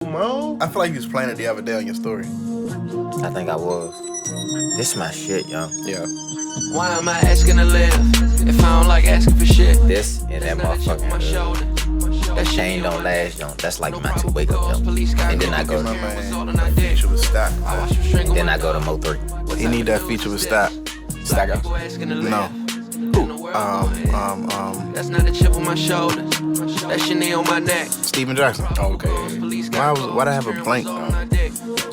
I feel like you was playing it the other day on your story. I think I was. This is my shit, young. Yeah. Why am I asking to live if I don't like asking for shit? This and that motherfucking that chain don't last, young. That's like my 2 wake up jumps. And then I go My to man, feature with Stack. then I go to Mo 3. He need that feature with Stack. Stack up. No. That's not a chip on my shoulder. That shit knee on my neck. Steven Jackson. Oh, okay. Why'd I have a blank?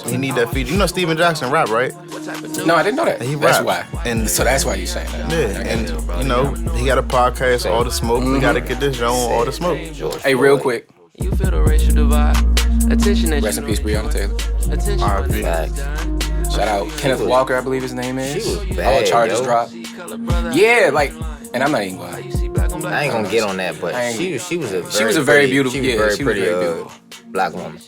He need that feature. You know Steven Jackson rap, right? No, I didn't know that. He That's raps. why. And So that's why you saying that. yeah, and you know he got a podcast, All the Smoke. We gotta get this show on All the Smoke. Hey, real quick. You feel the racial divide. Attention that Rest in peace, Breonna Taylor. Attention. R.I.P. Facts. Shout out Kenneth Walker, I believe his name is. She was All bad, charges yo. dropped. Yeah, like, and I'm not even gonna. I ain't gonna get on that, but she was a very beautiful- She was yeah, very she was pretty very beautiful. black woman.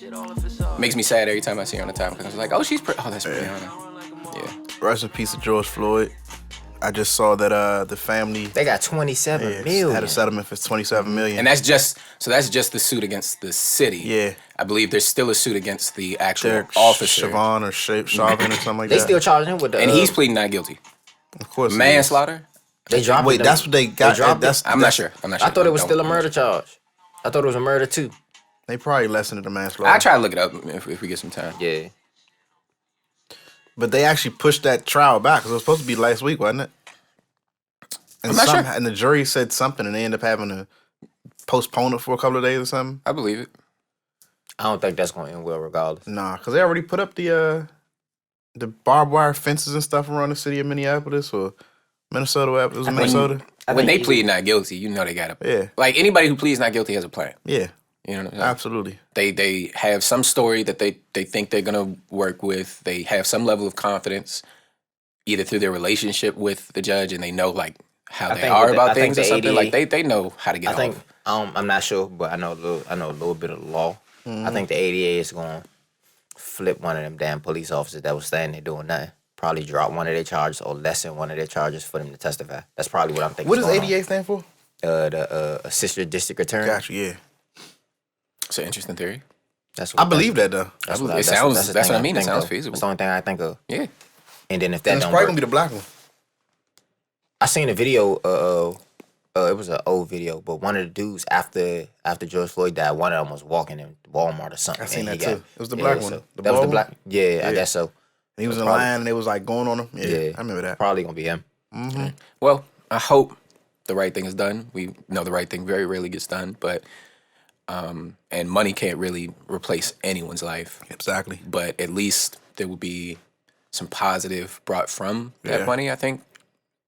Makes me sad every time I see her on the time because I was like, oh, she's pretty. Oh, that's Breonna. Yeah. Rest in peace of George Floyd. I just saw that the family They got 27 million. had a settlement for $27 million. And that's just the suit against the city. Yeah. I believe there's still a suit against the actual Derek officer. Chauvin or Chauvin or something like They that. still charging him with the And he's pleading not guilty. Of course. he is. Manslaughter? They dropped Wait, it. that's what they got. dropped That's, I'm not sure. I'm not sure. I thought it was Don't- still a murder charge. I thought it was a murder too. They probably lessened the manslaughter. I'll try to look it up if we get some time. Yeah. But they actually pushed that trial back because it was supposed to be last week, wasn't it? And I'm not sure. And the jury said something, and they ended up having to postpone it for a couple of days or something. I believe it. I don't think that's gonna end well regardless. Nah, because they already put up the barbed wire fences and stuff around the city of Minneapolis or Minnesota. It was in Minnesota. When they plead not guilty, you know they got to. Yeah, Like anybody who pleads not guilty has a plan. yeah, You know what I'm saying? absolutely. They have some story that they think they're gonna work with. They have some level of confidence, either through their relationship with the judge, and they know like how they think are with the- about I think things or the something. 88 Like they know how to get I think off. I'm not sure, but I know a little bit of the law. I think the ADA is gonna flip one of them damn police officers that was standing there doing nothing. Probably drop one of their charges or lessen one of their charges for them to testify. That's probably what I'm thinking. What does going on. ADA stand for? The assistant district attorney. Gotcha, yeah. It's an interesting theory. That's I believe that though. That's It what I- sounds- the that's thing what I mean. It think sounds of. feasible. That's the only thing I think of. Yeah. And then if And that it's don't probably work, gonna be the black one. I seen a video. It was an old video, but one of the dudes after George Floyd died, one of them was walking in Walmart or something. I seen and that he too. It was the black one. So The that was the bald black. one? Yeah, I Yeah. guess so. And he was in Probably- line and they was like going on him. Yeah, I remember that. Probably gonna be him. Well, I hope the right thing is done. We know the right thing very rarely gets done, but and money can't really replace anyone's life. Exactly. But at least there will be some positive brought from that Yeah. money, I think.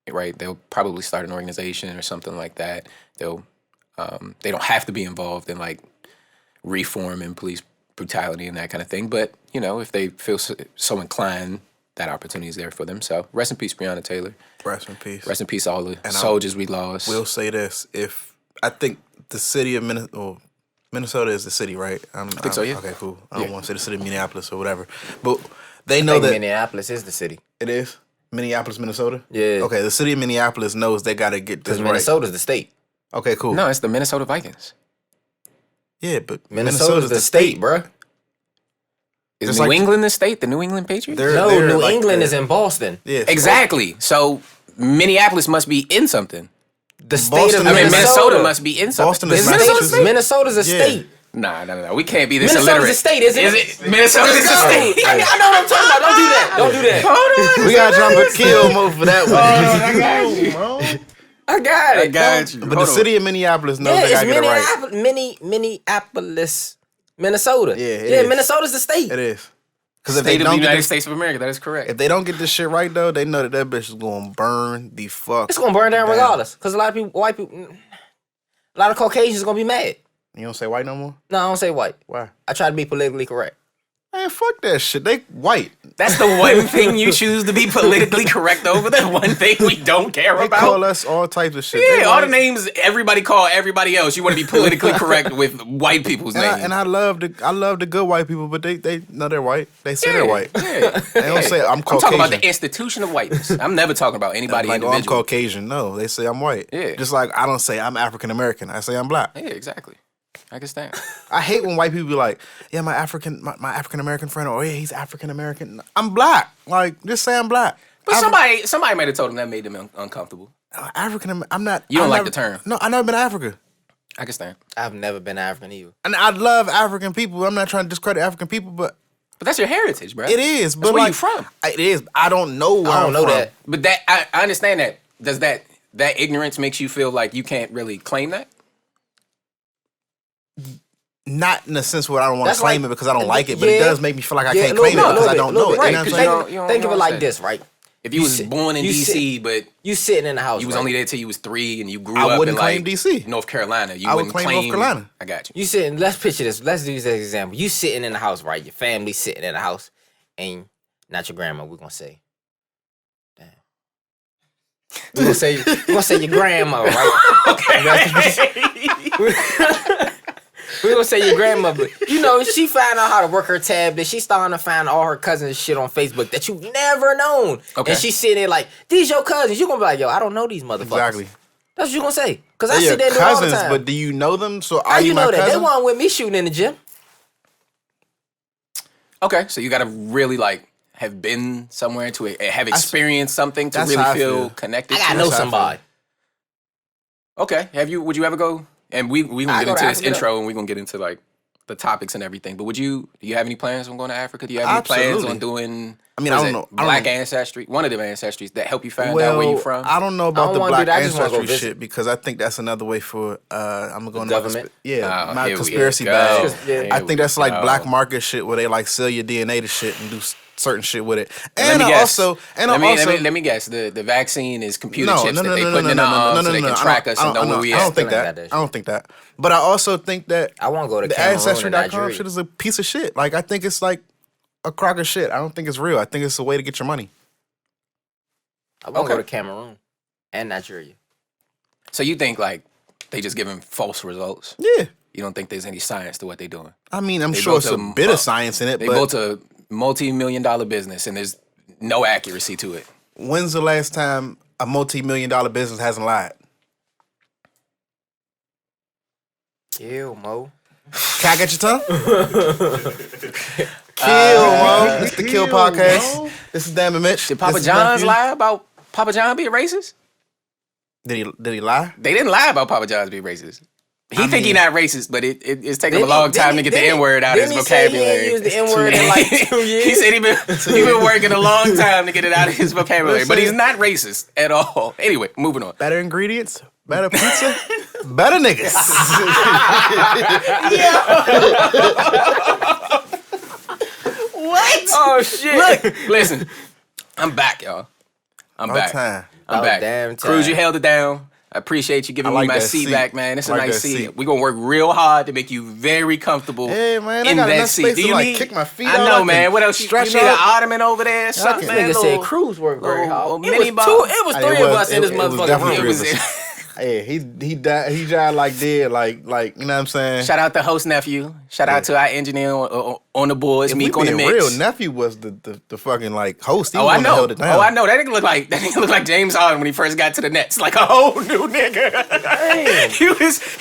Right? They'll probably start an organization or something like that. They don't have to be involved in like reform and police brutality and that kind of thing. But, you know, if they feel so inclined, that opportunity is there for them. So rest in peace, Breonna Taylor. Rest in peace. Rest in peace, all the soldiers we lost. We'll say this: if I think the city of Minnesota is the city, right? I think so, yeah. Okay, cool. I don't Yeah. want to say the city of Minneapolis or whatever, but they I know think that Minneapolis is the city. it is Minneapolis, Minnesota. Yeah. Okay, the city of Minneapolis knows they got to get this Because right. Minnesota's the state. Okay, cool. No, it's the Minnesota Vikings. Yeah, but Minnesota's the state, bruh. Is Just New like- England the state? The New England Patriots? They're- No, they're New like England the- is in Boston. Yeah, Exactly. So Minneapolis must be in something. The state Boston- of I mean, Minnesota. Minnesota must be in something. Boston is Is Minnesota a Massachusetts. state? Minnesota's a Yeah. state. Nah. We can't be this Minnesota's illiterate. a state, isn't it? Is it? Minnesota's a state. I know what I'm talking about. Don't do that. Don't do that. Hold on. we gotta drop a kill mode for that one. I got you. I got it. I got you. But the city of Minneapolis knows Yeah, they it's gotta get it right. Minneapolis, Minnesota. Yeah, it is. Minnesota's the state. It is. Because if they State of the don't get United this, States of America. That is correct. if they don't get this shit right though, they know that bitch is gonna burn the fuck. It's gonna burn down down. regardless. Because a lot of people, white people, a lot of Caucasians gonna be mad. You don't say white no more? No, I don't say white. Why? I try to be politically correct. Man, fuck that shit. They white. That's the one thing you choose to be politically correct over. The one thing we don't care They about. call us all types of shit. Yeah, They all the white. names everybody call everybody else. You want to be politically correct with white people's names. And I love the good white people, but they know they're white. They say they're white. Yeah. They don't say I'm I'm Caucasian. talking about the institution of whiteness. I'm never talking about anybody like, oh, I'm individual. Caucasian. No, they say I'm white. Yeah. Just like I don't say I'm African American. I say I'm black. Yeah, exactly. I can stand. I hate when white people be like, yeah, my African American friend, or yeah, he's African American. I'm black. Like, just say I'm black. But somebody might have told him that made them uncomfortable. African, I'm not. You don't like the term? No, I've never been to Africa. I can stand. I've never been African either. And I love African people. I'm not trying to discredit African people, but that's your heritage, bro. it is. That's but where like, you from. It is. I don't know where I don't I'm know from. that. But that I understand that. Does that ignorance makes you feel like you can't really claim that? Not in the sense where I don't want to That's claim like- it because I don't like it, but yeah. it does make me feel like I Yeah, can't a little claim it bit, because I little don't bit, know it. little You bit. know what I'm Right, saying? 'cause you don't Think of it like understand. this, right? If you was born in you DC, but You sitting in the house. you was right? only there till you was 3 and you grew I up wouldn't in claim like DC. North Carolina, you I would wouldn't claim North Carolina. I got you. You sitting. Let's picture this. Let's do this as an example. You sitting in the house, right? Your family sitting in the house, and not your grandma. We're gonna say, damn. We're gonna say your grandma, right? Okay. We're gonna say your grandmother. You know, she found out how to work her tablet. She starting to find all her cousins' shit on Facebook that you've never known. Okay. And she sitting there like, these your cousins. You gonna be like, yo, I don't know these motherfuckers. Exactly. That's what you gonna say. Cause I They're sit there your and do it all the cousins, time. but do you know them? So How are you you my know that? cousin? They weren't with me shooting in the gym. Okay, so you gotta really like have been somewhere to have experienced something to that's really how I feel feel. connected. I gotta to know it. how I somebody. Okay, would you ever go? And we gonna I get go into to this Africa. intro and we gonna get into like the topics and everything. But do you have any plans on going to Africa? Do you have any plans Absolutely. on doing? I mean, what I is don't it, know. I don't Black know. ancestry, one of them ancestries that help you find out Well, where you from. I don't know I about don't the wanna do black that. I just wanna go ancestry visit. shit because I think that's another way for I'm gonna go into government? Oh, my here we conspiracy go. bag. Here I we think that's like go. black market shit where they like sell your DNA to shit and do certain shit with it. Let And me I guess. also let me guess. The vaccine is computer chips that they put in our arms so they can track us and know where we I at. don't think Still ain't that. got that I don't think that. But I also think that I want to go to the Cameroon and ancestry.com Nigeria. shit is a piece of shit. Like I think it's like a crock of shit. I don't think it's real. I think it's a way to get your money. I want to Okay. go to Cameroon and Nigeria. So you think like they just giving false results? Yeah. You don't think there's any science to what they're doing? I mean, I'm They sure built it's a a- bit of science in it, They but built a multi-million-dollar business and there's no accuracy to it. when's the last time a multi-million-dollar business hasn't lied? Ew, Mo. Can I get your tongue? Kill, Mo. It's the Kill Podcast. This is Dan and Mitch. Did Papa This is John's Nephew. lie about Papa John being racist? Did he lie? They didn't lie about Papa John's being racist. He think he not racist, but it's taking him a Didn't long he- time to didn't get he- the N-word out of his didn't he say he vocabulary. ain't used the N-word in like 2 years? He said he been working a long time to get it out of his vocabulary, but he's not racist at all. Anyway, moving on. Better ingredients, better pizza, better niggas. What? Oh shit! Look, listen, I'm back, y'all. I'm All back. time. I'm Oh, back. damn Cruz, time. you held it down. I appreciate you giving I like me my that seat seat. back, man. It's a I like nice that seat. seat. We're gonna work real hard to make you very comfortable. Hey, man, I in got that enough seat. space Do to, you like, need? kick my feet I out. I know, can man. What else? You stretch need an out. ottoman over there? Something, can- man. Nigga said Cruz worked very little- hard. little mini It bar. was Hey, three it of was- us in this it was motherfucking definitely room. It was. Hey, he died. He died like dead, like you know what I'm saying. Shout out to host nephew. Shout out to our engineer on the boards. If we Meek on the being mix. real, nephew was the fucking like host. He Oh, was I the one that know. held it down. Oh, I know. That nigga look like James Harden when he first got to the Nets. Like a whole new nigga.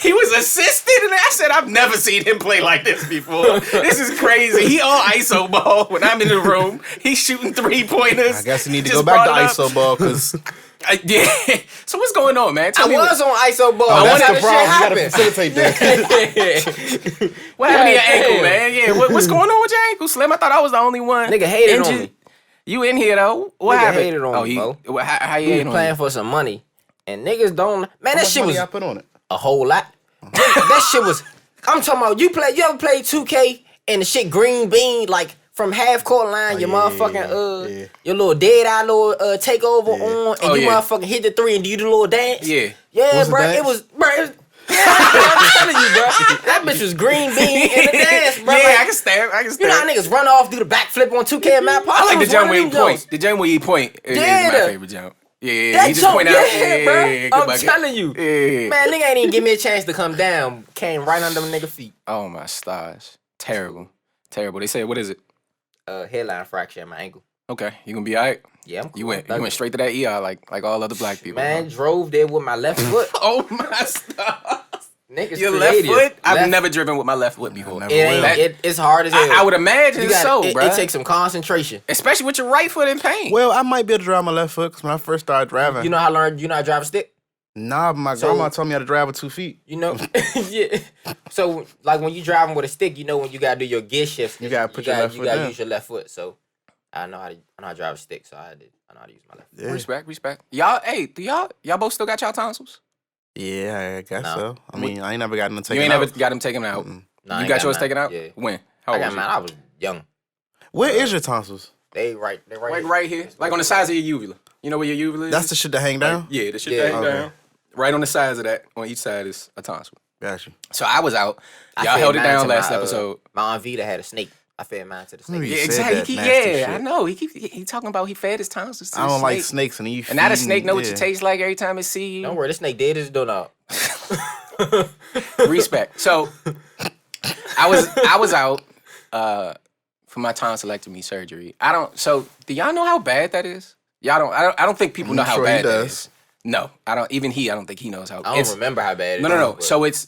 he was assisted, and I said I've never seen him play like this before. This is crazy. He all ISO ball when I'm in the room. He's shooting 3-pointers. I guess he need to Just go back to brought it up. ISO ball because Yeah. So what's going on, man? Tell I me was on ISO ball. that's That's the how problem. the You shit gotta happened. facilitate that. what happened to your God ankle, damn. man? Yeah. What's going on with your ankle, Slim? I thought I was the only one. Nigga hated on Injured. me. You in here though? What Nigga happened? hated on me, he, bro. how you We hated was on playing you? for some money, and niggas don't. Man, that How shit much was money I put on it? a whole lot. That shit was. I'm talking about. You ever played 2K and the shit green bean like from half court line? Your motherfucking your little dead eye little takeover on, and Oh, you yeah. motherfucking hit the 3 and do the little dance. Yeah. Yeah, What's the bro. dance? It was, bro. Yeah, I'm telling you, bro. That bitch was green bean in the dance, bro. Yeah, Like, I can stand. you know how niggas run off, do the backflip on 2K and Map. I like the jump where he point. point. The jump where he point is Yeah, my the- favorite jump. Yeah, That he just jump, point out. yeah, bro. good I'm bucket. telling you. Yeah. Man, nigga ain't even give me a chance to come down. Came right under them nigga feet. Oh my stars. Terrible. Terrible. They said, what is it? Headline fracture in my ankle. Okay, you gonna be all right? Yeah, I'm cool. You went straight to that ER like all other black people. Man, drove there with my left foot. Oh my stars. Niggas Your left creative. foot? I've never driven with my left foot before. never It's hard as hell. I would imagine so, bro. It takes some concentration. Especially with your right foot in pain. Well, I might be able to drive my left foot because when I first started driving, You know how to drive a stick? nah, my grandma told me how to drive with 2 feet. You know, yeah. So like when you driving with a stick, you know when you gotta do your gear shift, You gotta put your left foot down. use your left foot. So I know how to drive a stick, so I know how to use my left foot. Yeah. Respect. Y'all, do y'all both still got y'all tonsils? Yeah, I guess No. so. I mean, I ain't never gotten them taken You ain't out. never got them taken out. Mm-mm. Nah, I You ain't got yours mine. taken out? Yeah. When? How I old got was mine. you? I was young. Where is your tonsils? They right Like here. right here, like on the sides of your uvula. You know where your uvula is? That's the shit that hang down? Yeah, the shit Yeah. that hang Okay. down. Right on the sides of that, on each side is a tonsil. Got you. So I was out. I Y'all fed held it mine down to last my, episode. My Aunt Vita had a snake. I fed mine to the snake. You Yeah, said exactly. that He nasty I shit. know. He talking about he fed his tonsils to I don't the like snake. snakes, and you And now the feeding- snake know what you yeah. taste like every time it see you. Don't worry, this snake dead as a doorknob. Respect. So I was out for my tonsillectomy surgery. So do y'all know how bad that is? Y'all don't. I don't think people know how sure he bad that does. is. No, I don't. Even I don't think he knows how. I don't remember how bad it is. No. but So it's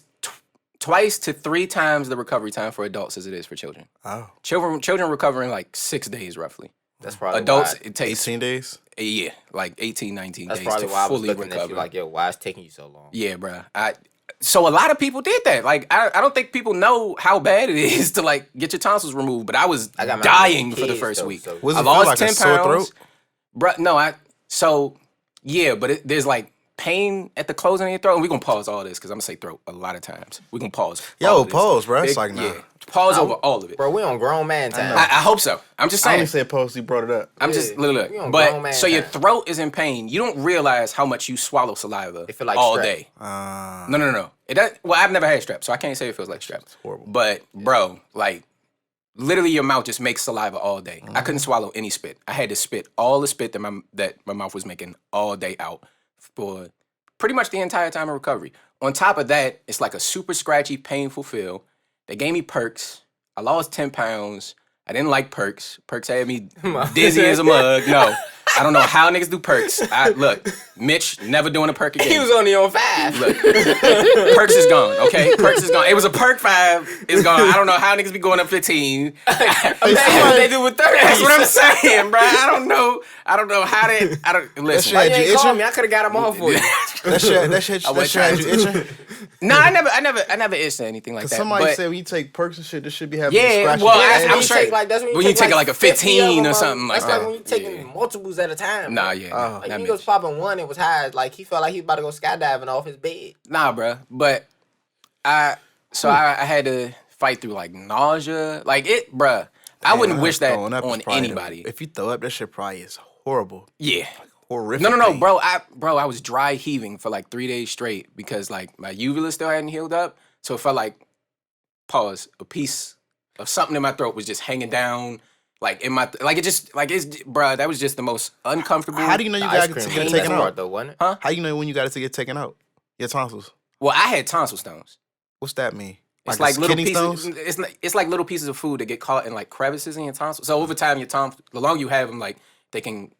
twice to 3 times the recovery time for adults as it is for children. Oh, Children recover in like 6 days roughly. that's probably Adults, why. it takes 18 days? like 18, 19 That's days probably to why I was fully looking at recover. you like, yo, why is it taking you so long? Yeah, bruh. So a lot of people did that. Like, I don't think people know how bad it is to like get your tonsils removed. But I was I got mine dying with for the kids, first though, week. so- Was it I feel lost like 10 a sore pounds. throat? Bruh, yeah, but there's like pain at the closing of your throat. And we're going to pause all this because I'm going to say throat a lot of times. We're going to pause. Yo, all of this. pause, bro. It's like, nah. Yeah, pause over all of it. Bro, we on grown man time. I hope so. I'm just I saying. only said pause, you brought it up. I'm just we look. on grown But man so your time. throat is in pain. You don't realize how much you swallow saliva It feel like all strep. day. Uh, No. It does. Well, I've never had strep, so I can't say it feels like strep. It's horrible. But bro, like literally, your mouth just makes saliva all day. I couldn't swallow any spit. I had to spit all the spit that my mouth was making all day out for pretty much the entire time of recovery. On top of that, it's like a super scratchy, painful feel. They gave me perks. I lost 10 pounds. I didn't like perks. Perks had me dizzy as a mug. No. I don't know how niggas do perks. Look, Mitch never doing a perk again. He was only on 5. Look, perks is gone, okay? Perks is gone. It was a perk 5. It's gone. I don't know how niggas be going up 15. Imagine what they do with 30. That's what I'm saying, bro. I don't know how they. I don't listen. shit- You ain't You call itching? me. I could have got him off for you. that shit had you itching? No, I never itched or anything like that. Somebody but said when you take perks and shit, this should be having Yeah, scratches. well, your I- ass. I'm straight. That's When you take like a 50 of 15 or them, something like that's that. like when you taking Yeah. multiples at a time. Nah, bro. yeah, Like not he Mitch. was popping one, it was high. Like he felt like he was about to go skydiving off his bed. Nah, bro. But I had to fight through like nausea, like it, bruh. I wouldn't wish that Throwing up is on probably anybody. if you throw up, that shit probably is horrible. Yeah. Horrific. No, pain. bro. I was dry heaving for like 3 days straight because like my uvula still hadn't healed up, so it felt like a piece of something in my throat was just hanging down, like in my bruh. That was just the most uncomfortable. How do you know you The got ice to cream get came taken smart out? though, wasn't it? Huh? How you know when you got to get taken out? Your tonsils. Well, I had tonsil stones. What's that mean? It's like little kidney pieces. stones? It's like little pieces of food that get caught in like crevices in your tonsils. So over time, the longer you have them, like they can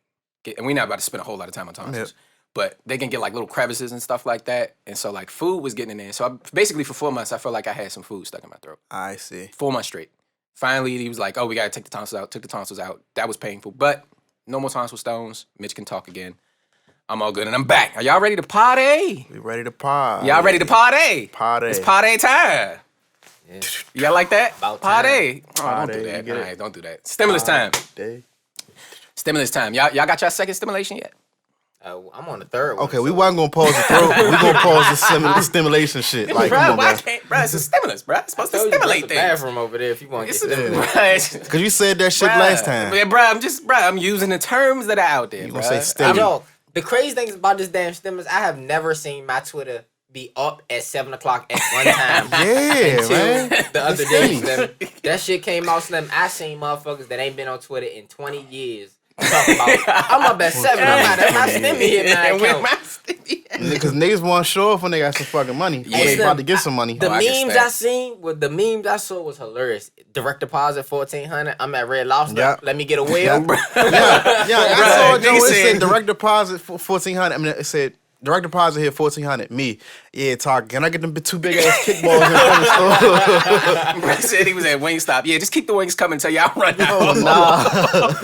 get. And we're not about to spend a whole lot of time on tonsils, Yep. but they can get like little crevices and stuff like that. And so like food was getting in there. So basically for 4 months, I felt like I had some food stuck in my throat. I see. 4 months straight. Finally, he was like, "Oh, we gotta take the tonsils out." Took the tonsils out. That was painful, but no more tonsil stones. Mitch can talk again. I'm all good, and I'm back. Are y'all ready to party? We ready to party. Y'all ready to party? Party. It's party time. Yeah. Y'all like that? About party. Oh, don't Party, do you that. get it? All right, don't do that. Stimulus time. Day. Stimulus time. Y'all got your second stimulation yet? I'm on the third one. Okay, we wasn't gonna pause the throat. We gonna pause the stimulation shit. Like, come on, why bro. can't, bro? It's a stimulus, bro. It's supposed to I told you, stimulate the things. bathroom over there if you want to It's get a, stimulated. Cause you said that shit last time. Yeah, bro. I'm using the terms that are out there. You bro. gonna say stimulus? Yo, the crazy thing about this damn stimulus, I have never seen my Twitter be up at 7 o'clock at one time. Yeah, Until man. the other day, Slim. That shit came out, Slim. I seen motherfuckers that ain't been on Twitter in 20 years talking about, I'm up at 7. I'm out at my stimmy hit my And with account. my stimmy. Because niggas want to show off when they got some fucking money. Yeah. Yeah, they Slim, about to get some money. The I can memes stand. I seen, the memes I saw was hilarious. Direct deposit $1,400. I'm at Red Lobster. Yeah. Let me get a whale. Yeah, I saw a Nigga joke. It said- said direct deposit for $1,400. I mean, it said direct deposit here, $1,400. Me, yeah, talk. Can I get them 2 big ass kickballs in front of the store? He said he was at Wingstop. Yeah, just keep the wings coming until y'all run out. Oh,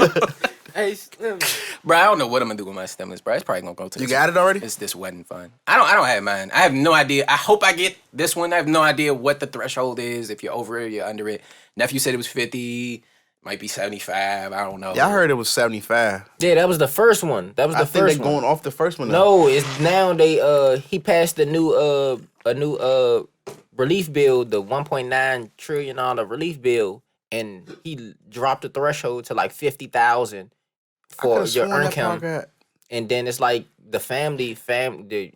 nah. Hey, Slim. Bro, I don't know what I'm gonna do with my stimulus, bro. It's probably gonna go to. You this got it already? It's this wedding fund. I don't have mine. I have no idea. I hope I get this one. I have no idea what the threshold is. If you're over it, you're under it. Nephew said it was 50. Might be 75. I don't know. Yeah, I heard it was 75. Yeah, that was the first one. That was the I think first they're one. going off the first one now. No, it's now they he passed a new relief bill, the $1.9 trillion relief bill, and he dropped the threshold to like 50,000 for your income. And then it's like the family,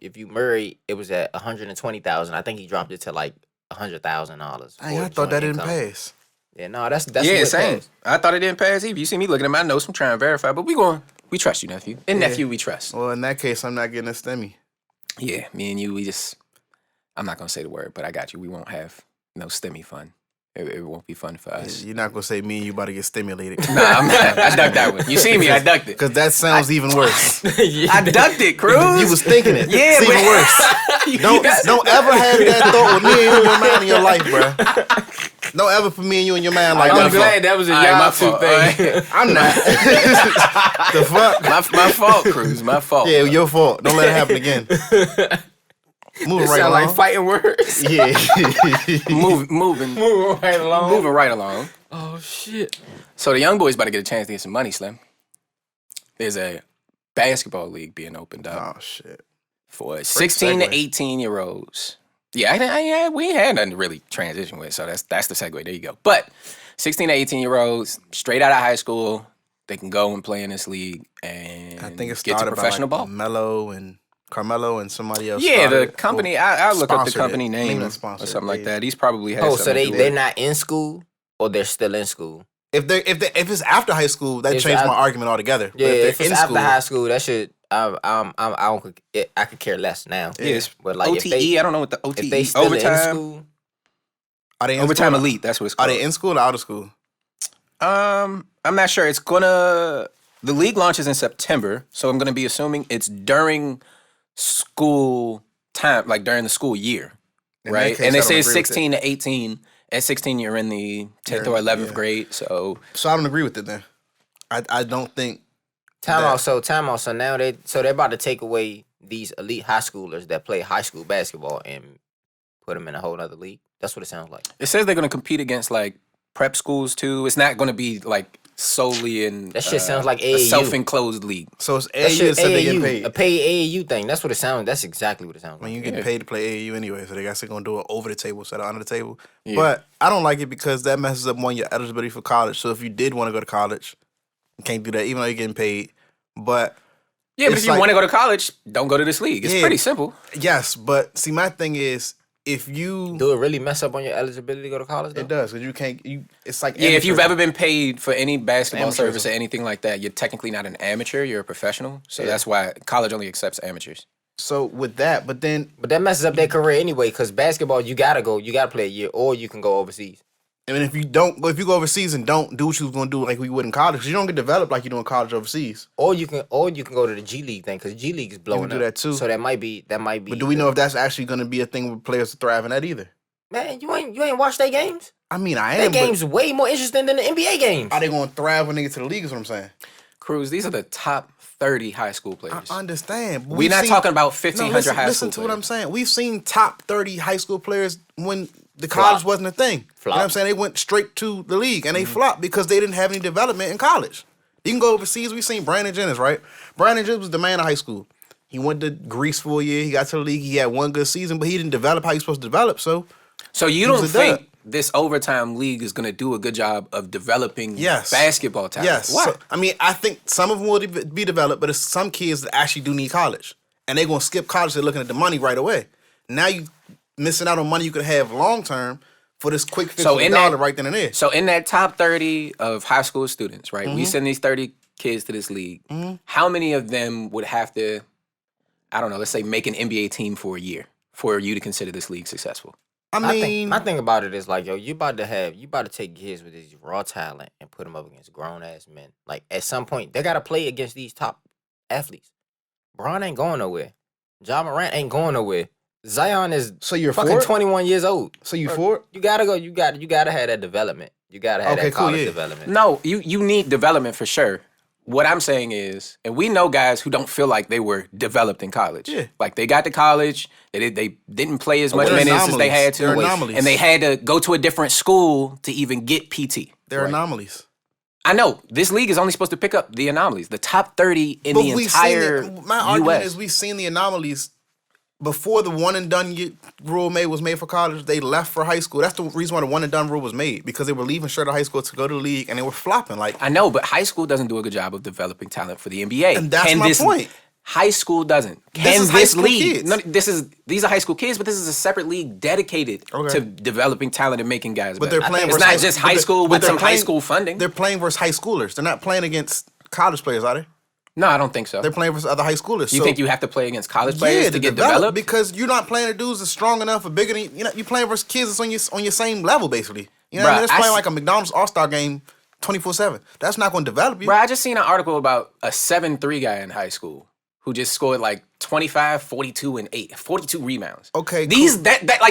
if you marry, it was at 120,000. I think he dropped it to like $100,000. I thought that didn't pass. Yeah, no, that's Yeah, what same. passed. I thought it didn't pass either. You see me looking at my notes. I'm trying to verify, but we trust you, nephew. And nephew, we trust. Well, in that case, I'm not getting a stimmy. Yeah, me and you, I'm not gonna say the word, but I got you. We won't have no stimmy fun. It won't be fun for us. You're not gonna say me and you about to get stimulated. Nah, I'm not. I ducked that one. You see me? I ducked it. Because that sounds even worse. I ducked it, Cruz. You was thinking it. Yeah, it's even worse. Don't ever have that thought with me and you in your mind in your life, bro. Don't ever put me and you in your mind like that. I'm glad that was a y'all two thing. I'm not. The fuck? My fault, Cruz. My fault. Yeah, your fault. Don't let it happen again. Moving right Sound along. like fighting words. Yeah. Moving right along. Oh shit. So the young boys about to get a chance to get some money, Slim. There's a basketball league being opened up Oh shit. for 16 to segue. 18-year-olds. Yeah, we ain't had nothing to really transition with, so that's the segue. There you go. But 16 to 18-year-olds, straight out of high school, they can go and play in this league and I think it get to started professional by ball. Mello and Carmelo and somebody else. Yeah, started the it. company. Well, I look up the sponsored company it. name Maybe not or sponsored something it. like that. He's probably had. Oh, so something to do they're with it. not in school or they're still in school. If it's after high school, that If changed I- my argument altogether. But Yeah, if they're it's in after school, high school, that should I could care less now. Yeah, it's But like OTE. I don't know what the OTE. if they still overtime. in school, are they in Overtime school? elite. That's what it's Are called. they in school or out of school? I'm not sure. The league launches in September, so I'm gonna be assuming it's during school time, like during the school year, In that right? case, And they I don't say agree with 16 to 18. At 16, you're in the 10th or 11th yeah. grade, so So I don't agree with it then. I don't think. time out. So now they're about to take away these elite high schoolers that play high school basketball and put them in a whole other league. That's what it sounds like. it says they're gonna compete against like prep schools too. It's not gonna be like solely in That shit sounds like a AAU. self-enclosed league. So it's That AAU shit that said they get AAU, paid. a paid AAU thing. That's what it sounds. That's exactly what it sounds I mean, like. you get paid to play AAU anyway, so they guess they're gonna do it over the table instead of under the table. Yeah. But I don't like it because that messes up your eligibility for college. So if you did want to go to college, you can't do that, even though you're getting paid. But Yeah, but It's if you like- want to go to college, don't go to this league. It's Yeah. pretty simple. yes, but see, my thing is, if you Do it really mess up on your eligibility to go to college? Though? it does because you can't. It's like Yeah, if you've amateur. ever been paid for any basketball Amateurism. service or anything like that, you're technically not an amateur. You're a professional. So that's why college only accepts amateurs. So with that, but then But that messes up their career anyway. Because basketball, you gotta play a year, or you can go overseas. I mean, if you go overseas and don't do what you was gonna do like we would in college, 'cause you don't get developed like you do in college overseas. Or you can go to the G League thing because G League is blowing do up. that too. So that might be. But do we know if that's actually gonna be a thing where players to thrive in that either? Man, you ain't watched their games. I mean, I Their am. games way more interesting than the NBA games. But are they gonna thrive when they get to the league? Is what I'm saying. Cruz, these are the top 30 high school players. I understand. But We're not talking about No, 1,500 listen, high listen school to what I'm players. saying. We've seen top 30 high school players when the college wasn't a thing. You know what I'm Flop. saying? They went straight to the league and they flopped because they didn't have any development in college. You can go overseas. We've seen Brandon Jennings, right? Brandon Jennings was the man of high school. He went to Greece for a year. He got to the league. He had one good season, but he didn't develop how he's supposed to develop. So, So you was don't a think dud. this overtime league is going to do a good job of developing Yes. basketball talent? yes. Why? So, I mean, I think some of them will be developed, but it's some kids that actually do need college. And they're going to skip college. They're looking at the money right away. Now you missing out on money you could have long term for this quick fix So of a in dollar that- right then and there. So in that top 30 of high school students, right? Mm-hmm. We send these 30 kids to this league. How many of them would have to, I don't know, let's say make an NBA team for a year for you to consider this league successful? I mean, my thing about it is like, yo, you about to take kids with this raw talent and put them up against grown ass men. Like at some point, they gotta play against these top athletes. Bron ain't going nowhere. Ja Morant ain't going nowhere. Zion is So you're fucking for it? 21 years old. So you for it? You gotta go. You gotta have that development. You gotta have Okay, that cool, college yeah. development. No, you need development for sure. What I'm saying is, and we know guys who don't feel like they were developed in college. Yeah. Like they got to college, they didn't play as much they're minutes as they anomalies. had to, They're anomalies. and they had to go to a different school to even get PT. They're anomalies. I know this league is only supposed to pick up the anomalies, the top 30 in the entire My argument US. is we've seen the anomalies before the one and done rule was made for college. They left for high school. That's the reason why the one and done rule was made, because they were leaving straight out of high school to go to the league, and they were flopping. Like, I know, but high school doesn't do a good job of developing talent for the NBA. And that's my point. High school doesn't. This is high school league? kids. No, these are high school kids, but this is a separate league dedicated Okay. to developing talent and making guys but better. they're playing It's versus not just high school with some high school funding. They're playing versus high schoolers. They're not playing against college players, are they? No, I don't think so. They're playing versus other high schoolers. You think you have to play against college players to get developed? Because you're not playing the dudes that's strong enough or bigger than you. You're playing versus kids that's on your same level, basically. You know what I mean? It's playing like a McDonald's All-Star game 24/7. That's not going to develop you. Bro, I just seen an article about a 7'3" guy in high school who just scored like 25, 42, and 42 rebounds. Okay, These cool.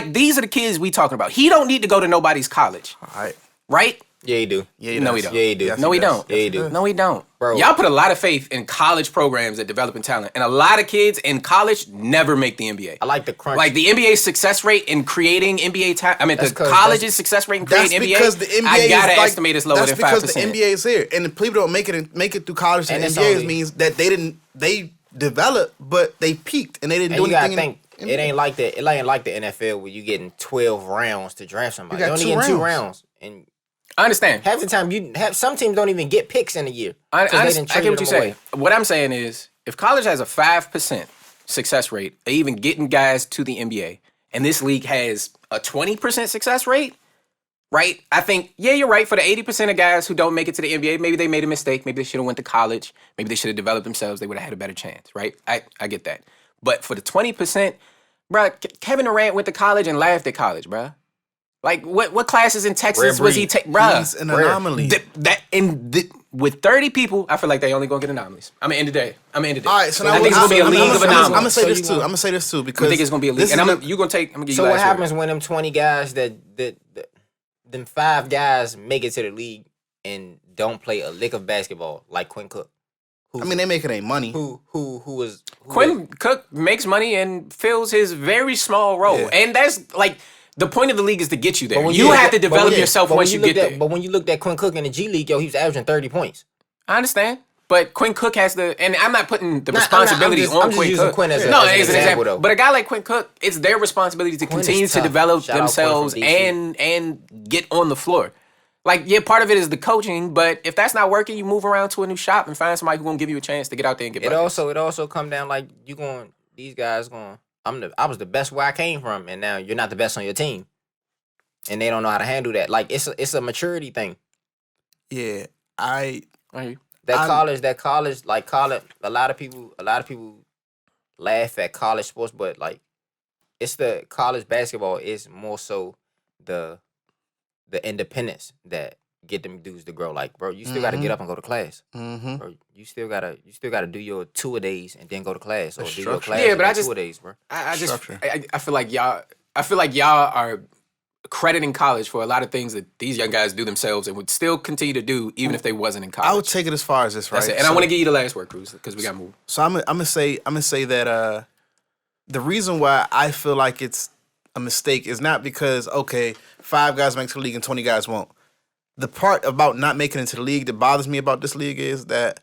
these are the kids we talking about. He don't need to go to nobody's college. All right. Right? Yeah, you do. Yeah, No, does. he don't. Yeah, he do. Yes, No, he does. don't. Yeah, he do. No, he don't. Bro. Y'all put a lot of faith in college programs at developing talent, and a lot of kids in college never make the NBA. I like the crunch. Like the NBA's success rate in creating NBA talent. I mean, That's the 'cause college's success rate in That's creating NBA. because the NBA I gotta is like, estimate it's lower that's than 5%. because the NBA is here, and the people don't make it through college to And the it's NBA only- means that they developed, but they peaked and they didn't and do you gotta anything. think it ain't like the NFL where you getting 12 rounds to draft somebody. You You got only two getting 2 rounds. rounds, and I understand. half the time some teams don't even get picks in a year. I they done get what traded you're them saying. away. What I'm saying is, if college has a 5% success rate, or even getting guys to the NBA, and this league has a 20% success rate, right? I think, yeah, you're right. For the 80% of guys who don't make it to the NBA, maybe they made a mistake. Maybe they should have went to college. Maybe they should have developed themselves. They would have had a better chance, right? I get that. But for the 20%, bro, Kevin Durant went to college and laughed at college, bro. Like, what classes in Texas Rare was he breed. taking, bro? He's an anomaly. With 30 people, I feel like they only gonna get anomalies. I'm gonna end the day. All right, so now I think it's gonna be a league of I'm anomalies. gonna say So this you too. want- I'm gonna say this too I because think it's gonna be a league. this And is I'm the- gonna give you So last what word. happens when them 20 guys that them 5 guys make it to the league and don't play a lick of basketball like Quinn Cook? I mean, they making a money. Who was Quinn Cook makes money and fills his very small role, Yeah. and that's like the point of the league is to get you there. when You you- have to but develop when- yourself but when once you you get looked there. But when you looked at Quinn Cook in the G League, he was averaging 30 points. I understand, but Quinn Cook has the, and I'm not putting the Nah, responsibility I'm on just Quinn using Cook. Quinn as no, an it's an example. though. But a guy like Quinn Cook, it's their responsibility to Quinn is continue to tough. develop Shout out Quinn from themselves DC. and get on the floor. Like, yeah, part of it is the coaching, but if that's not working, you move around to a new shop and find somebody who's gonna give you a chance to get out there and get It better. also come down like these guys going. I was the best where I came from, and now you're not the best on your team, and they don't know how to handle that. Like it's a maturity thing. Yeah, I hear you. That college, like college. A lot of people laugh at college sports, but like it's the college basketball is more so the independence that get them dudes to grow. Like, bro, you still got to get up and go to class. Mm-hmm. Bro, you still gotta do your 2 a days and then go to class, or do your structure. class. Yeah, and but do I just- 2 a days, bro. I feel like y'all are crediting college for a lot of things that these young guys do themselves and would still continue to do even if they wasn't in college. I would take it as far as this, right? That's it. And I want to give you the last word, Cruz, because we got to move. So I'm gonna say that the reason why I feel like it's a mistake is not because 5 guys make it to the league and 20 guys won't. The part about not making it to the league that bothers me about this league is that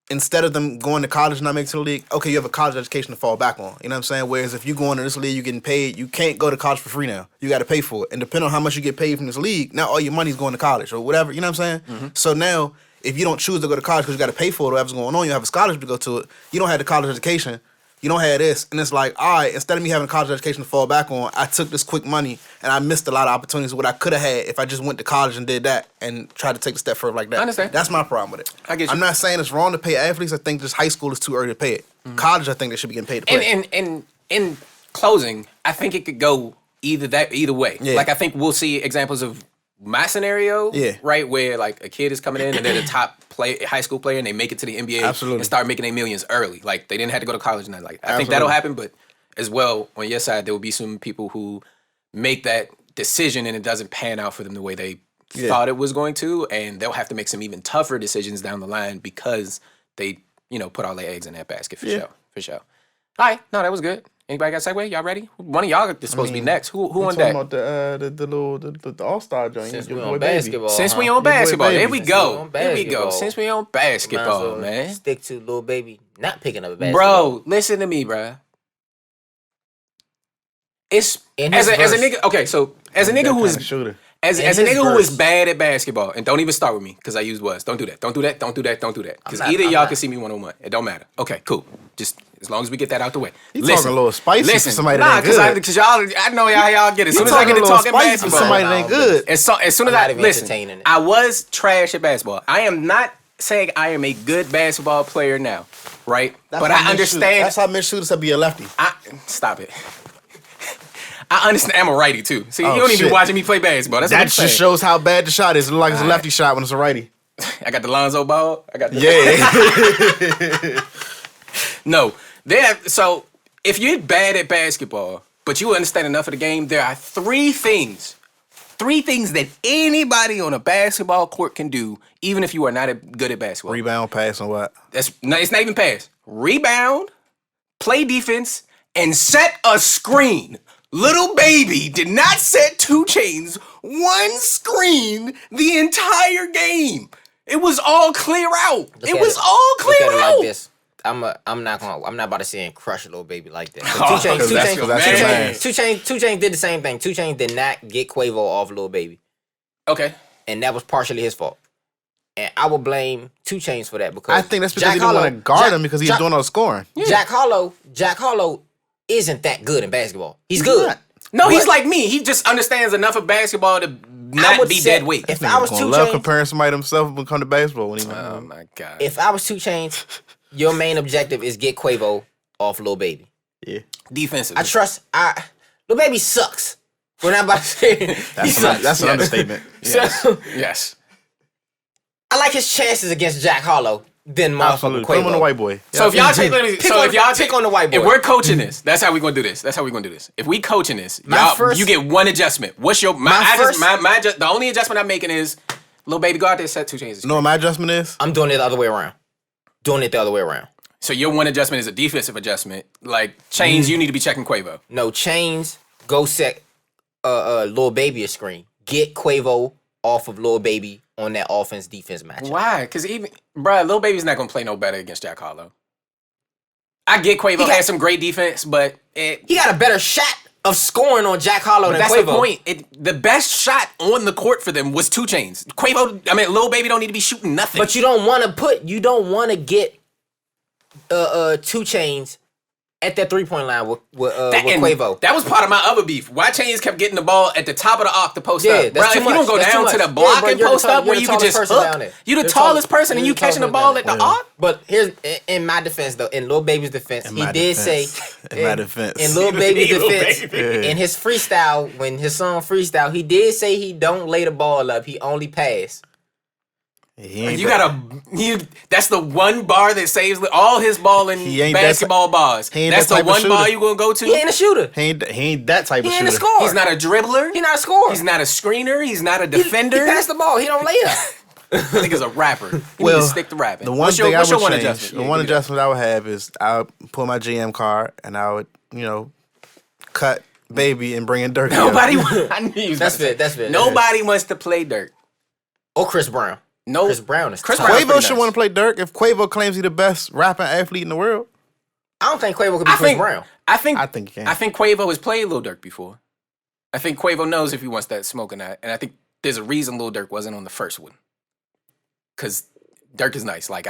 instead of them going to college and not making it to the league, you have a college education to fall back on. You know what I'm saying? Whereas if you go into this league, you're getting paid. You can't go to college for free now. You got to pay for it. And depending on how much you get paid from this league, now all your money's going to college or whatever. You know what I'm saying? So now, if you don't choose to go to college because you got to pay for it or whatever's going on, you have a scholarship to go to it. You don't have the college education. You don't have this. And it's like, all right, instead of me having a college education to fall back on, I took this quick money and I missed a lot of opportunities of what I could have had if I just went to college and did that and tried to take the step further like that. I understand. That's my problem with it. I get you. I'm not saying it's wrong to pay athletes. I think just high school is too early to pay it. College, I think they should be getting paid to play. And in closing, I think it could go either way. Yeah. Like I think we'll see examples of my scenario, Yeah. right, where like a kid is coming in and they're the top high school player and they make it to the NBA Absolutely. and start making their millions early. Like they didn't have to go to college and that. Like I think Absolutely. that'll happen, but as well, on your side, there will be some people who make that decision and it doesn't pan out for them the way they thought it was going to, and they'll have to make some even tougher decisions down the line because they, put all their eggs in that basket for sure. All right, no, that was good. Anybody got a segue? Y'all ready? One of y'all is supposed to be next. Who on deck? Talking about the All-Star joint. Since Your we boy on Baby. basketball, Since we on basketball, there we go. There we go. Since we on basketball, man. Stick to Lil Baby not picking up a basketball. Bro, listen to me, bro. It's In as his a verse. nigga. Okay, so as a nigga who is shooter. as In a his nigga who is verse. bad at basketball, and don't even start with me because I use was. Don't do that. Don't do that. Don't do that. Don't do that. Because I'm not- either I'm y'all not. can see me 1-on-1. It don't matter. Okay, cool. Just as long as we get that out the way. He talking a little spicy for somebody that ain't good. Because I know y'all get it. As soon as I talking get a to little talking spicy for basketball, somebody that ain't good. as soon as I'm I not even listen, entertaining it. I was trash at basketball. I am not saying I am a good basketball player now, right? But I understand. That's how Mitch Shooter said be a lefty. Stop it. I understand. I'm a righty too. See, Oh, you don't even shit. be watching me play basketball. That's what That I'm saying. just shows how bad the shot is. It look like it's a lefty shot when it's a righty. I got the Lonzo ball. I got the Yeah. No. So if you're bad at basketball, but you understand enough of the game, there are three things that anybody on a basketball court can do, even if you are not good at basketball. Rebound, pass, and what? It's not even pass. Rebound, play defense, and set a screen. Little Baby did not set 2 Chainz one screen the entire game. It was all clear out. It was all clear Look at it out. like this. I'm not about to say and crush Lil Baby like that. Oh, 2 Chainz, 'cause that's your man. 2 Chainz did the same thing. 2 Chainz did not get Quavo off Lil Baby, Okay. and that was partially his fault. And I will blame 2 Chainz for that because I think that's because Jack he didn't want Harlow- to guard Jack- him because he's Jack- doing all the scoring. Jack Harlow isn't that good in basketball. He's good. not. No, he's But- like me. He just understands enough of basketball to I not would be say dead weight. If I was 2 love Chainz, comparing somebody to himself when it comes to basketball. When he Oh my God. if I was 2 Chainz, your main objective is get Quavo off Lil Baby. yeah. Defensive. Lil Baby sucks. We're not about to say he sucks. That's an understatement. So, Yes. I like his chances against Jack Harlow than motherfucking Absolutely. Put him on the Quavo. white boy. So if y'all take, Pick on the white boy. if we're coaching this, that's how we're gonna do this. That's how we're gonna do this. If we coaching this, My y'all, first- you get one adjustment. What's your the only adjustment I'm making is Lil Baby go out there set 2 Chainz. You know what my adjustment is? I'm doing it the other way around. So your one adjustment is a defensive adjustment. Like Chainz, you need to be checking Quavo. No, Chainz, go set Lil Baby a screen. Get Quavo off of Lil Baby on that offense-defense matchup. Why? Because Lil Baby's not gonna play no better against Jack Harlow. I get Quavo has some great defense, but He got a better shot of scoring on Jack Harlow than that's Quavo. the point. The best shot on the court for them was 2 Chainz. Lil Baby don't need to be shooting nothing. But you don't want to get 2 Chainz at that 3-point line with and Quavo. That was part of my other beef. Why Chainz kept getting the ball at the top of the arc to post Yeah, up. that's Bro, too if you don't much. go That's down too to the much. block Yeah, bro, and you're the post tall- up you're where the you can tallest just person down hook, there. you're the You're tallest person and you're you the catching the tallest ball person at the down arc? But here's in my defense though, in Lil Baby's defense, In he my did defense. say In my defense. in Lil Baby's Lil defense, Baby. in his freestyle, when his song freestyle, he did say he don't lay the ball up, he only pass. That's the one bar that saves all his ball in He ain't that basketball bars. he ain't That's that the type of one bar shooter. you gonna go to. He ain't a shooter. He ain't that type He of ain't a shooter. scorer. He's not a dribbler. He not a scorer. He's not a screener. He's not a He defender. pass the ball. He don't lay up. I think he's a rapper. You need Well, to stick to rapping. The one what's thing your I would one change, adjustment? the Yeah, one give me that. adjustment I would have is I would pull my GM card and I would, cut Baby and bring in Dirk. Nobody. I knew you was That's about to it. That's it. Nobody wants to play Dirk. Or Chris Brown. No, Chris Brown is Chris tough. Brown's Quavo pretty should nice. want to play Dirk. If Quavo claims he's the best rapping athlete in the world, I don't think Quavo could be I Chris think Brown. I think he can. I think Quavo has played Lil Durk before. I think Quavo knows if he wants that smoke or not, and I think there's a reason Lil Durk wasn't on the first one. Cause Durk is nice. Like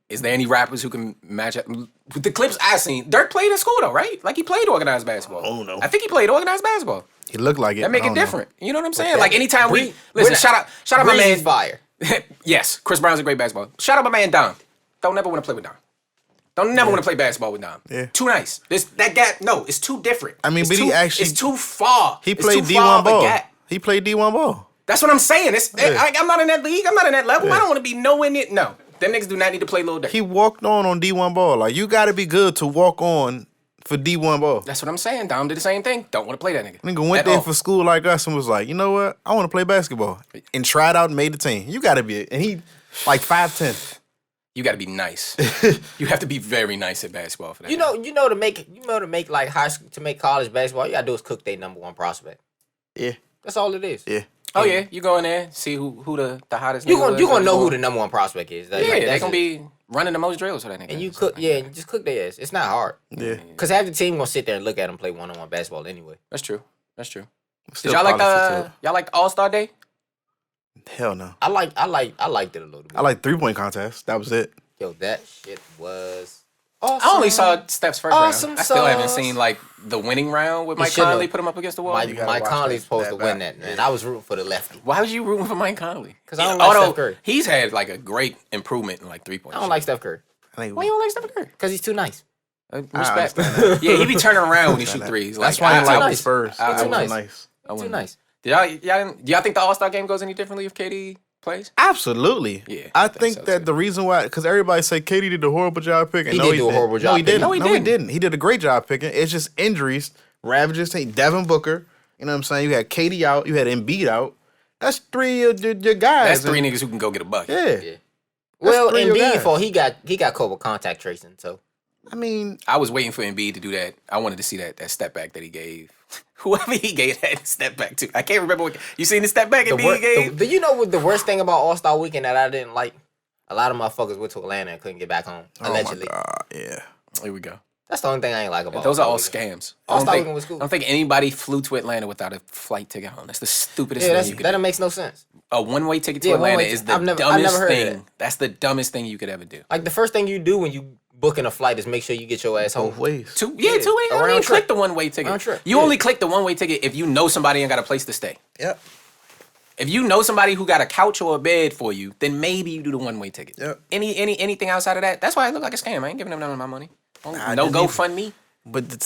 is there any rappers who can match up? With the clips I seen, Durk played in school though, right? Like he played organized basketball. Oh, no. I think he played organized basketball. He looked like it. That make I it don't know. different. You know what I'm saying? that- Like anytime Bree- listen, Bree- shout out my Breezy's man. fire. Yes, Chris Brown's a great basketball. Shout out my man Dom. Don't never want to play with Dom. Don't never want to play basketball with Dom. Yeah. Too nice. That gap, no, it's too different. I mean, It's but he too, actually- it's too far. He It's played too far D1 of a ball. gap. He played D1 ball. That's what I'm saying. Yeah. I'm not in that league. I'm not in that level. Yeah. I don't want to be nowhere near. No, them niggas do not need to play Lil Durk. He walked on D1 ball. Like, you got to be good to walk on for D1 ball. That's what I'm saying. Dom did the same thing. Don't want to play that nigga. Nigga went At there all. for school like us and was like, you know what? I want to play basketball. And tried out and made the team. You got to be. And he like 5'10". You got to be nice. You have to be very nice at basketball for that. You know to make like high school, to make college basketball, you gotta do is cook their number one prospect. Yeah. That's all it is. Yeah. Oh yeah, you go in there, see who the hottest. You nigga was gonna know before. who the number one prospect is. Yeah, they gonna be running the most drills for that nigga. And you cook, and you just cook their ass. It's not hard. Yeah. Cause half the team gonna sit there and look at them play 1-on-1 basketball anyway. That's true. Did Still y'all like politics, y'all like the All-Star Day? Hell no. I liked it a little bit. I like 3-point contest. That was it. Yo, that shit was awesome. I only saw Steph's first Awesome round. I still haven't sauce. seen like the winning round with You Mike shouldn't Conley have. put him up against the wall. Mike gotta watch Conley's supposed that to win back. that, man. I was rooting for the lefty. Why was you rooting for Mike Conley? 'Cause I don't like Steph Although Curry. he's had like a great improvement in like 3-point. I don't like Steph Curry. I think Why you don't like Steph Curry? Cause he's too nice. Respect. understand Yeah, he be turning around when he shoot threes. That's Like, why I too like the nice. Spurs. He's That too was nice. nice. Too nice. Do y'all think the All-Star game goes any differently if KD plays? Absolutely. Yeah, I I think think so, that too. the reason why, because everybody say Katie did a horrible job picking. He No, did do a horrible job No, he picking. didn't. No, he No, he didn't. didn't. He did a great job picking. It's just injuries, ravages. Devin Booker. You know what I'm saying? You had Katie out. You had Embiid out. That's three of your guys. That's three niggas who can go get a bucket. Yeah. Yeah. Well, three of your Embiid, guys. for he got caught with contact tracing, so I mean, I was waiting for Embiid to do that. I wanted to see that step back that he gave. Whoever he gave that step back to. I can't remember what you seen the step back Embiid gave? you know what the worst thing about All-Star Weekend that I didn't like? A lot of motherfuckers went to Atlanta and couldn't get back home. Allegedly. Oh my God, yeah. Here we go. That's the only thing I ain't like about Those are all All-Star Weekend. scams. All-Star I Weekend was cool. don't think anybody flew to Atlanta without a flight ticket home. That's the stupidest Yeah, thing you could that do. makes no sense. A one-way ticket to Yeah, Atlanta one-way is t- the I've never dumbest heard of thing. that. That's the dumbest thing you could ever do. Like the first thing you do when you booking a flight is make sure you get your ass home. Both ways. Two-way. Yeah, I don't around even trip. click the one-way ticket. Round trip, You yeah. only click the one-way ticket if you know somebody ain't got a place to stay. Yep. If you know somebody who got a couch or a bed for you, then maybe you do the one-way ticket. Yep. Anything outside of that, that's why it look like a scam. I ain't giving them none of my money. I No didn't GoFundMe. But the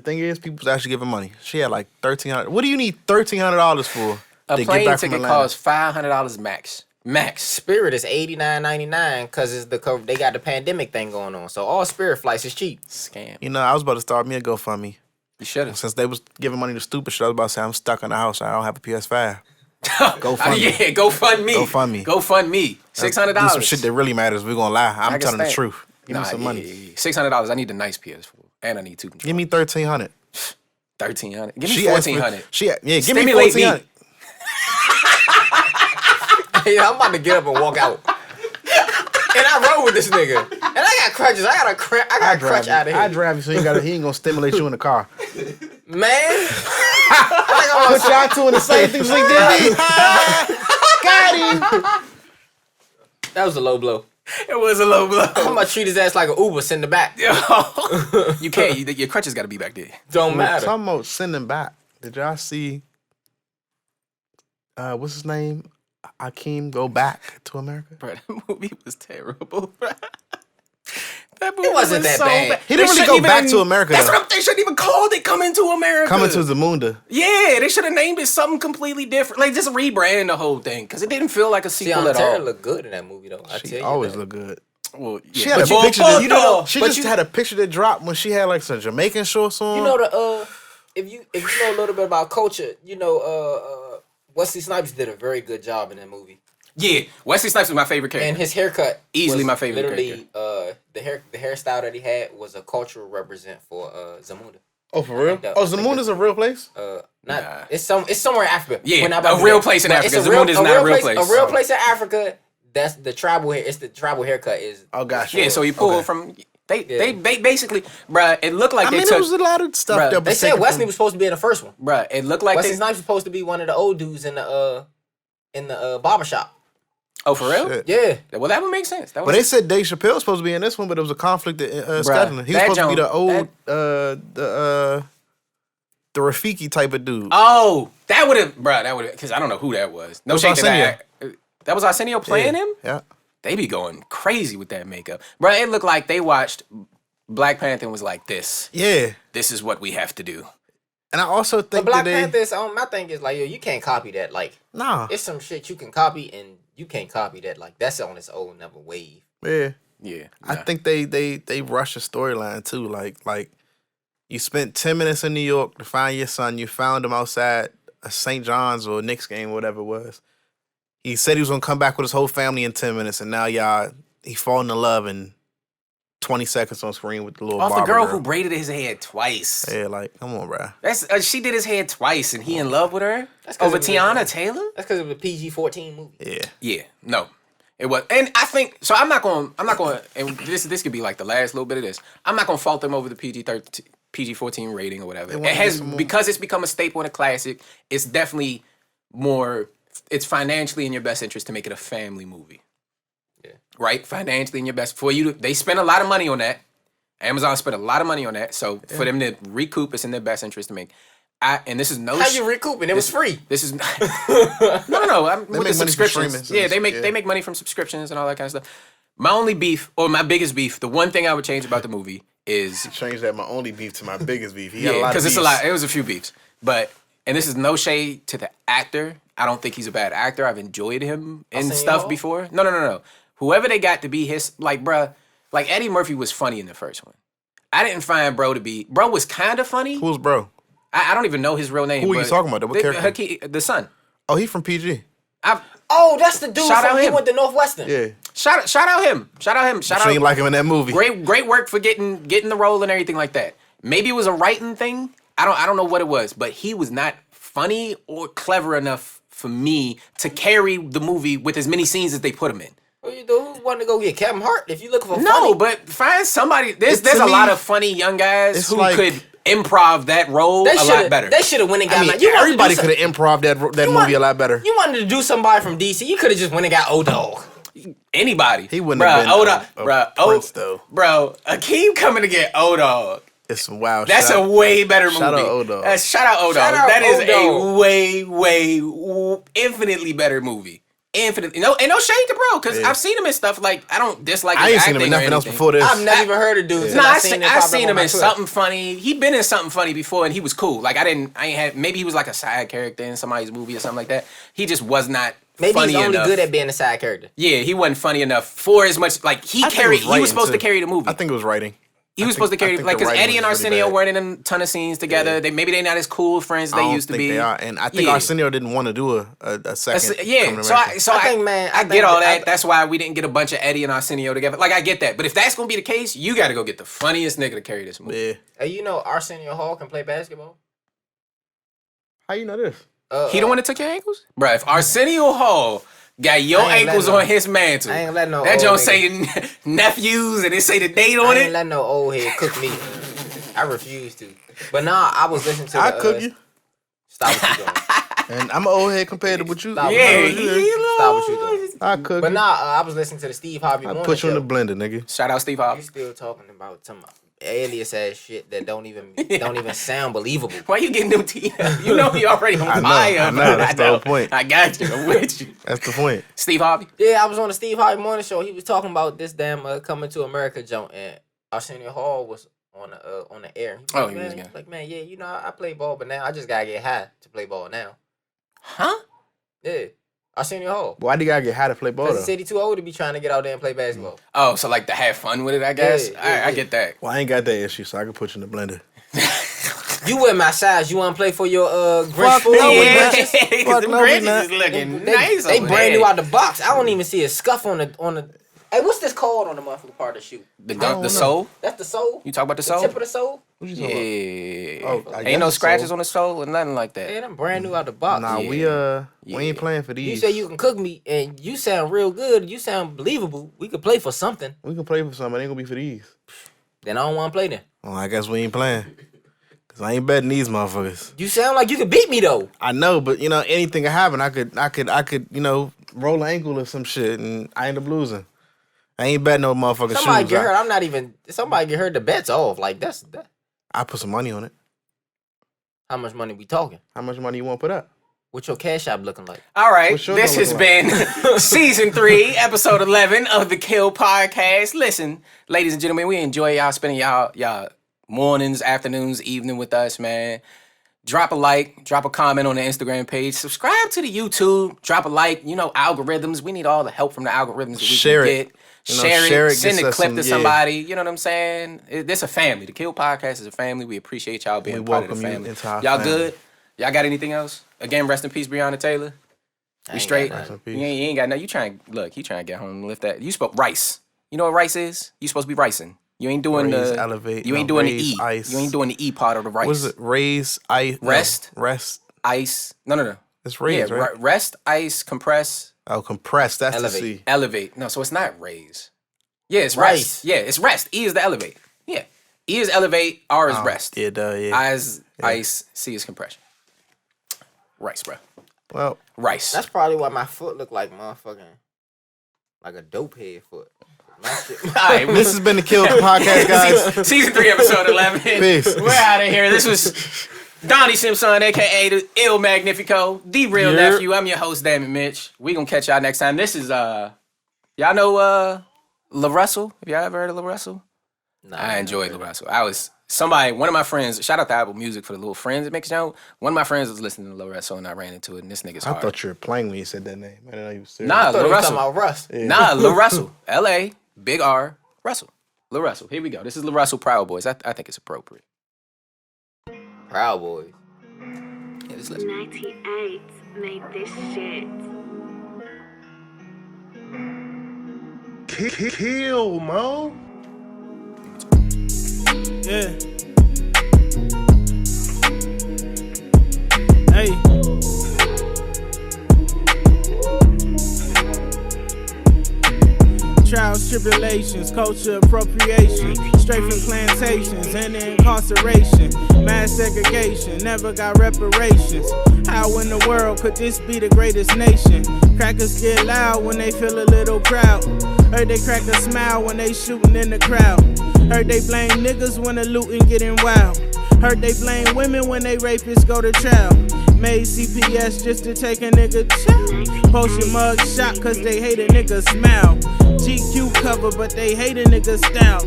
thing is, people's actually giving money. She had like $1,300. What do you need $1,300 for A to get plane back from ticket Atlanta? costs $500 max. Max. Spirit is $89.99 because it's they got the pandemic thing going on. So all Spirit flights is cheap. Scam. You know, I was about to start me a GoFundMe. You should have. Since they was giving money to stupid shit, I was about to say I'm stuck in the house. I don't have a PS5. GoFundMe. Yeah, GoFundMe. GoFundMe. GoFundMe. $600. Do some shit that really matters. We're gonna lie. I'm I can telling the stand. truth. Give me some money. $600. I need a nice PS4, and I need two controllers. Give me $1,300. $1,300. Give me She asked me- $1,400. Give me Stimulate me. $1,400. Hey, I'm about to get up and walk out. And I rode with this nigga. And I got crutches. I got a crutch out of here. I drive you so he ain't gonna stimulate you in the car. Man. Put y'all two in the same thing. Like that. Got him. That was a low blow. It was a low blow. I'm gonna treat his ass like an Uber, send the back. You can't. Your crutches got to be back there. Don't matter. Talking about sending back. Did y'all see? What's his name? Akeem go back to America. Bro, that movie was terrible. Bro. That movie It wasn't was that so bad. He didn't They really shouldn't go back even- to America, That's though. what they shouldn't even called it Coming to America. Coming to Zamunda. Yeah, they should have named it something completely different. Like just rebrand the whole thing because it didn't feel like a sequel Tiana at Taylor all. looked good in that movie though. I She tell you. always though. look good. Well, yeah. She had a But picture. you- That, no, she but just had a picture that dropped when she had like some Jamaican shorts on. You know the if you know a little bit about culture, you know Wesley Snipes did a very good job in that movie. Yeah, Wesley Snipes was my favorite character. And his haircut Easily was my favorite literally the hairstyle that he had was a cultural represent for Zamunda. Oh, for real? that- Oh, I think Zamunda's a real place? Nah. It's somewhere in Africa. Yeah, We're not a about to real do that. place in But Africa. it's Zamunda is not a real place. A real place in Africa. That's the tribal hair. It's the tribal haircut is. Oh, gosh. Yeah, so he pulled Okay. from they basically, bruh. It looked like I they mean, took. there was a lot of stuff Bruh, that was They said taken Wesley from- was supposed to be in the first one. Bruh, it looked like Wesley they. Snipes was supposed to be one of the old dudes in the barbershop. Oh, for real? Shit. Yeah. Well, that would make sense. That But they was, said Dave Chappelle was supposed to be in this one, but there was a conflict in scheduling. He was that supposed to be the joint- old, the Rafiki type of dude. oh, that would have, bruh. That would have, because I don't know who that was. No was shade to Arsenio. that. That was Arsenio playing him. Yeah. They be going crazy with that makeup, bruh. It looked like they watched Black Panther and was like, "This Yeah. is what we have to do." And I also But think Black that they... Panthers, my thing is like, yo, you can't copy that. Like, Nah. it's some shit you can copy and you can't copy that. Like, that's on its own never wave. Yeah. Yeah, I think they rush the storyline too. Like You spent 10 minutes in New York to find your son. You found him outside a St. John's or a Knicks game, whatever it was. He said he was gonna come back with his whole family in 10 minutes, and now he falling in love in 20 seconds on screen with the little Off the barber girl who braided his hair twice. Yeah, like, come on, bro. That's she did his hair twice, and he in love with her That's 'cause over it was Tiana Taylor. That's because it was a PG-14 movie. Yeah. Yeah, no, it was, and I think so. I'm not going. And this could be like the last little bit of this. I'm not going to fault them over the PG-14 rating or whatever. It has because it's become a staple and a classic. It's definitely more. It's financially in your best interest to make it a family movie. Yeah. Right, financially in your best for you. They spend a lot of money on that. Amazon spent a lot of money on that, so for them to recoup, it's in their best interest to make. And this is no. How you recouping? It was free. This is no. With the subscriptions. Yeah, they make money from subscriptions and all that kind of stuff. My only beef, or my biggest beef, the one thing I would change about the movie is Change that my only beef to my biggest beef. He got a lot because of it's a lot. It was a few beefs, and this is no shade to the actor. I don't think he's a bad actor. I've enjoyed him in stuff before. No. Whoever they got to be his, bruh, Eddie Murphy was funny in the first one. I didn't find bro was kind of funny. Who's bro? I don't even know his real name. Who are you talking about? What character? The son. Oh, he from PG. That's the dude Shout he went to Northwestern. Yeah. Shout out him. You ain't like him in that movie. Great work for getting the role and everything like that. Maybe it was a writing thing. I don't know what it was, but he was not funny or clever enough for me to carry the movie with as many scenes as they put him in. Who wanted to go get Kevin Hart? If you looking for no, funny. but find somebody. There's a lot of funny young guys who could improv that role a lot better. They should have went and got. Everybody could have improv that movie a lot better. You wanted to do somebody from DC. You could have just went and got O-Dog. Anybody. He wouldn't have been Prince, though. Bro, Akeem coming to get O-Dog. It's some wild. That's a way better movie. Shout out O-Dog. Shout out O-Dog. That is a way infinitely better movie. Infinitely. Ain't no shade to bro, because I've seen him in stuff I don't dislike his I ain't acting seen him in nothing else before this. I've never even heard of dudes. No, I seen him in something funny. He'd been in something funny before, and he was cool. Maybe he was like a side character in somebody's movie or something like that. He just was not Maybe funny he's only enough. good at being a side character. Yeah, he wasn't funny enough for as much. He was supposed to carry the movie. I think it was writing. He was supposed to carry because Eddie and Arsenio weren't in a ton of scenes together. Yeah. Maybe they're not as cool friends as they used to be. They are, and I think Arsenio didn't want to do a second. I get all that. That's why we didn't get a bunch of Eddie and Arsenio together. I get that. But if that's gonna be the case, you got to go get the funniest nigga to carry this movie. Yeah. Hey, you know Arsenio Hall can play basketball? How you know this? He the one that took your ankles, bro. If Arsenio Hall got your ankles on his mantle, I ain't let no that old don't nigga. say nephews and it say the date on I ain't it. let no old head cook me. I refuse to. But nah, I was listening to I cook you. Stop what you doing. And I'm an old head compared to what you. Stop what you doing. I cook But you. nah, I was listening to the Steve Harvey I Morning put you Show. in the blender, nigga. Shout out Steve Harvey. You still talking about some alias ass shit that don't even sound believable. Why you getting them tea? You know you already on fire. I know. That's the whole point. I got you. I'm with you. That's the point. Steve Harvey. Yeah, I was on the Steve Harvey Morning Show. He was talking about this damn Coming to America joint, and Arsenio Hall was on the air. He was like, man, yeah, you know, I play ball, but now I just gotta get high to play ball now. Huh? Yeah. Arsenio Hall. Why do you gotta get high to play ball? Because he said he's too old to be trying to get out there and play basketball. Oh, so to have fun with it, I guess. Yeah, I get that. Well, I ain't got that issue, so I can put you in the blender. You wear my size. You want to play for your Grinch Fuck food? no, we Yeah, not. because Fuck them no, we Grinches not. is looking They nice. brand over there. new out the box. I don't even see a scuff on the. Hey, what's this called on the motherfucking part of the shoe? The sole. That's the sole. You talk about the The sole? tip of the sole. What you talking about? Yeah. Oh, I Ain't guess no the scratches sole. on the sole or nothing like that. Yeah, them brand new out the box. Nah, Yeah. we ain't playing for these. You say you can cook me, and you sound real good. You sound believable. We could play for something. We can play for something. It ain't gonna be for these. Then I don't want to play then. Well, I guess we ain't playing. Cause I ain't betting these motherfuckers. You sound like you could beat me though. I know, but anything can happen. I could, roll an ankle or some shit, and I end up losing. I ain't betting no motherfucking Somebody shoes. get hurt. I'm not even. Somebody get hurt. The bet's off. Like that. I put some money on it. How much money we talking? How much money you want to put up? What's your cash app looking like? All right, What's your this has number been season 3, episode 11 of the Kill Podcast. Listen, ladies and gentlemen, we enjoy y'all spending y'all mornings, afternoons, evening with us, man. drop a like, drop a comment on the Instagram page, subscribe to the YouTube, drop a like. You know, algorithms. We need all the help from the algorithms that we Share can it. get. You know, Share it. gets Send a us clip some- to yeah. somebody. You know what I'm saying? This a family. The Kill Podcast is a family. We appreciate y'all being We part of welcome the you family. into our Y'all family. good? Y'all got anything else? Again, rest in peace, Breonna Taylor. I We ain't straight. got nothing. You ain't got no. You trying? Look, he trying to get home and lift that. You spoke rice. You know what rice is? You supposed to be ricing. You ain't doing Raise, the elevate, You ain't no, doing raise, the E. ice. You ain't doing the E part of the rice. What is it? Raise, ice, Rest. No, rest. Ice. No. It's raise, Yeah, right? rest, ice, compress, Oh, compress. That's Elevate. the C. elevate. No, so it's not raise. Yeah, it's Rice. rest. Yeah, it's rest. E is the elevate. Yeah. E is elevate. R is rest. Yeah, duh, yeah. I is ice. C is compression. Rice, bro. Well, Rice. That's probably why my foot look like motherfucking like a dope head foot. My shit. All right, this has been the Kill Podcast, guys. Season 3, episode 11. Peace. We're out of here. This was Donnie Simpson, a.k.a. the Il Magnifico, the real Yeah. nephew. I'm your host, Damon Mitch. We gonna catch y'all next time. This is, y'all know La Russell? Have y'all ever heard of La Russell? Nah, I enjoyed La Russell. One of my friends, shout out to Apple Music for the little friends it makes you. One of my friends was listening to La Russell and I ran into it, and this nigga's I hard. thought you were playing when you said that name. I didn't know you were serious. Nah, I thought La you were Russell. talking about Russ. Nah, La Russell. L.A., big R, Russell. La Russell. Here we go. This is La Russell Proud Boys. I think it's appropriate. Proud Boys. Yeah, let's listen. 98 made this shit. Kill, Mo. Yeah. Hey. Trials, tribulations, culture appropriation, straight from plantations and incarceration, mass segregation, never got reparations. How in the world could this be the greatest nation? Crackers get loud when they feel a little crowd. Heard they crack a smile when they shooting in the crowd. Heard they blame niggas when the looting getting wild. Heard they blame women when they rapists go to trial. Made CPS just to take a nigga child. Post your mug shot cause they hate a nigga smile. GQ cover but they hate a nigga style.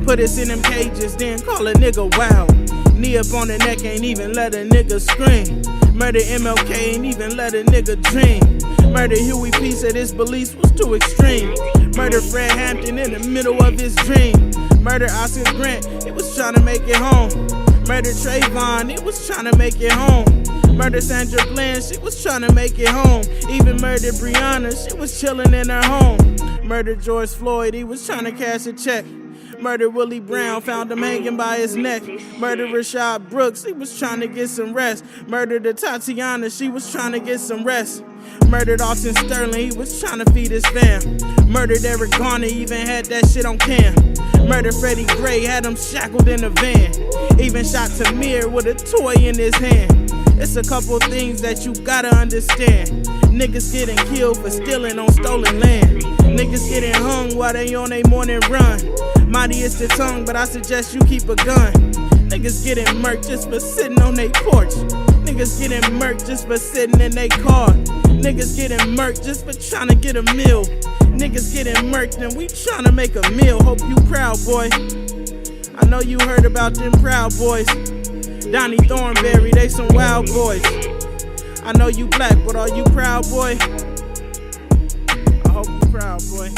Put us in them cages then call a nigga wow. Knee up on the neck ain't even let a nigga scream. Murder MLK ain't even let a nigga dream. Murder Huey P said his beliefs was too extreme. Murder Fred Hampton in the middle of his dream. Murder Oscar Grant, he was trying to make it home. Murder Trayvon, he was trying to make it home. Murder Sandra Bland, she was trying to make it home. Even murdered Breonna, she was chilling in her home. Murder George Floyd, he was trying to cash a check. Murder Willie Brown, found him hanging by his neck. Murder Rashad Brooks, he was trying to get some rest. Murdered the Tatiana, she was trying to get some rest. Murdered Austin Sterling, he was trying to feed his fam. Murdered Eric Garner, even had that shit on cam. Murdered Freddie Gray, had him shackled in a van. Even shot Tamir with a toy in his hand. It's a couple things that you gotta understand. Niggas getting killed for stealing on stolen land. Niggas getting hung while they on a morning run. Mighty is the tongue, but I suggest you keep a gun. Niggas getting murked just for sitting on they porch. Niggas getting murked just for sitting in they car. Niggas getting murked just for trying to get a meal. Niggas getting murked and we trying to make a meal. Hope you proud, boy. I know you heard about them Proud Boys. Donnie Thornberry, they some wild boys. I know you black, but are you proud, boy? I hope you proud, boy.